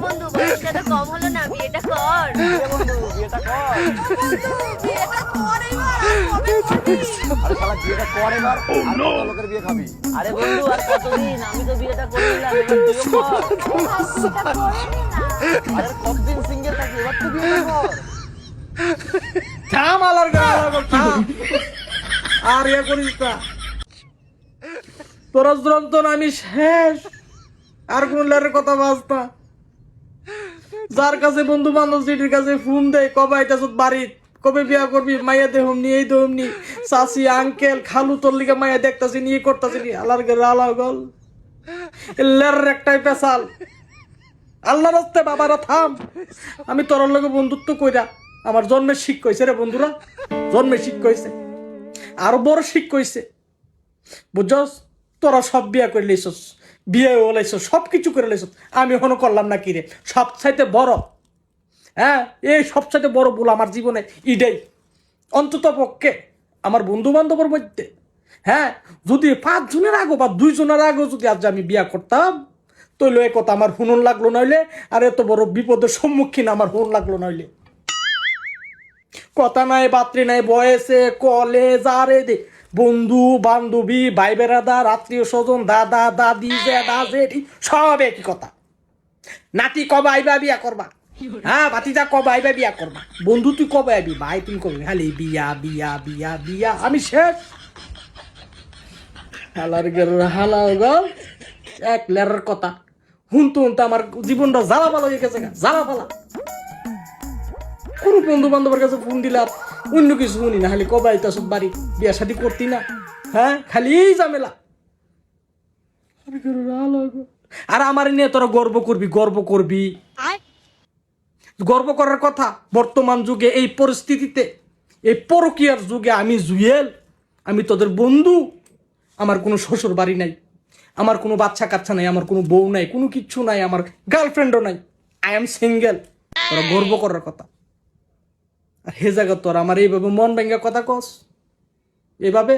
বন্ধু বয়সটা তো কম হলো না, বিয়েটা কর। বন্ধু বিয়েটা কর। বিয়েটা কর এবার, কবে করবি? আরে শালা বিয়েটা কর এবার, আর কত লোকের বিয়ে খাবি? আরে বন্ধু আর কতদিন, আমি তো বিয়েটা করে নিলাম, এবার তুইও কর। বিয়েটা করে নে না। আরে কতদিন সিঙ্গেল থাকি, এবার তুই বিয়েটা কর। থাম আলার থাম আর ইয়ে করিস না, তোর যন্ত্রণা আমি শেষ। আর কোন লেরের কথা বাজ না। যার কাছে বন্ধু বান্ধব যেটির কাছে ফোন দেয়, কবে আইতাছ বাড়ি, কবে বিয়া করবি, মাইয়া দেহমনি এই দেহমনি, চাচি আঙ্কেল খালু তোর লিগে মাইয়া দেখতাছি নিয়ে করতাছি নি, আলার গে আলা গল লেরের একটাই পেশাল। আল্লাহ রাস্তে বাবারা থাম। আমি তোর লগে বন্ধুত্ব কইরা আমার জন্মের শিখ কইছে রে বন্ধুরা, জন্মের শিখ কইছে, আরো বড় শিখ কইছে বুঝছস। তোরা সব বিয়া করে লাইছস, বিয়ে লাইছস, সব কিছু করে লাইছস, আমি এখনো করলাম না কি রে। সবচাইতে বড়, হ্যাঁ এই সবচাইতে বড় ভুল আমার জীবনে ইডাই। অন্তত পক্ষে আমার বন্ধু বান্ধবের মধ্যে, হ্যাঁ যদি 5 জনের আগে বা 2 জনের আগে যদি আজ আমি বিয়া করতাম, তৈলে এ কথা আমার হুনন লাগলো নইলে, আর এত বড় বিপদের সম্মুখীন আমার হুন লাগলো নইলে। কথা নাই বাত্রি নাই, বয়সে কলেজ আর এ বন্ধু বান্ধবী ভাই বেড়াদার আত্মীয় স্বজন দাদা দাদি জেঠা জেঠি সব একই কথা। নাতি কবে আইবা বিয়া করবা, হ্যাঁ ভাতিজা কবে আইবা বিয়া করবা, বন্ধু তুই কবে আইবি, ভাই তুমি কবে, খালি বিয়া বিয়া বিয়া বিয়া, আমি শেষ। হালার গেল হালার গল এক লেরের কথা হুনতে হুনতে আমার জীবনটা জ্বালা পালা হয়ে গেছে, জ্বালা পালা। কোন বন্ধু বান্ধবের কাছে ফোন দিলাম অন্য কিছু শুনি না, খালি কবে আইতাস বাড়ি, বিয়া শাদি করতি না, হ্যাঁ খালি এই ঝামেলা। আর আমার নিয়ে তোরা গর্ব করবি, গর্ব করবি, গর্ব করার কথা। বর্তমান যুগে এই পরিস্থিতিতে, এই পরকীয়ার যুগে আমি জুয়েল, আমি তোদের বন্ধু, আমার কোনো শ্বশুর বাড়ি নাই, আমার কোনো বাচ্চা কাচ্চা নাই, আমার কোনো বউ নাই, কোনো কিচ্ছু নাই, আমার গার্লফ্রেন্ডও নাই, আই এম সিঙ্গেল। তোরা গর্ব করার কথা। আর হে জায়গা তোর আমার এইভাবে মন ভেঙ্গা কথা কস, এভাবে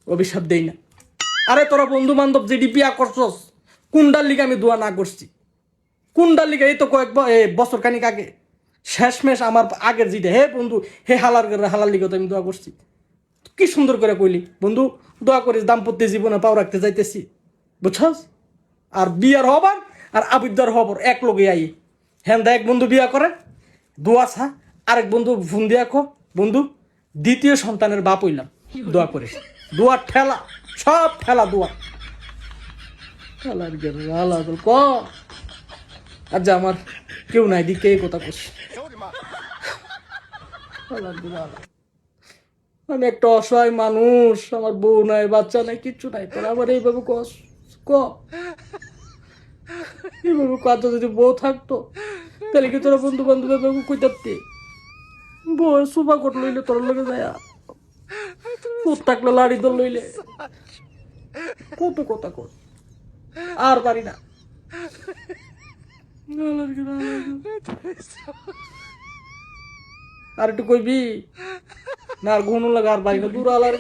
অভিশাপ দেই না। আরে তোরা বন্ধু বান্ধব যেটি বিয়া করছস, কোনটার লিগে আমি দোয়া না করছি, কোনটার লিগে এই তো কয়েক বছর খানিক আগে শেষমেশ আমার আগের যেটা, হে বন্ধু হে হালার হালার লিগে তো আমি দোয়া করছি। কি সুন্দর করে কইলি বন্ধু, দোয়া করিস দাম্পত্য জীবনে পাও রাখতে যাইতেছি, বুঝছস। আর বিয়ার হবার আর আবিদ্যার হবার এক লগে আই, হ্যাঁ এক বন্ধু বিয়া করে দোয়া ছা, আরেক বন্ধু ফোন দিয়া কো বন্ধু দ্বিতীয় সন্তানের বাপ হইলাম, দোয়া করিস। দোয়া ঠেলা, সব ঠেলা দোয়া। ক আজ আমার কেউ নাই দিকে এই কথা কস। আমি একটা অসহায় মানুষ, আমার বউ নাই বাচ্চা নাই কিচ্ছু নাই, তোর আবার এইভাবে কস ক এইভাবে কথা। যদি বউ থাকতো তাহলে কি তোরা বন্ধু বান্ধব কইতাতে, বউ সুপা কট লইলে তোর লগে যায়, ফুট থাকলে লাড়ি দল লইলে, কত কথা কর। আর পারি না। আর একটু কইবি না, আর ঘুনো লাগা আর পারি না, দূর আলার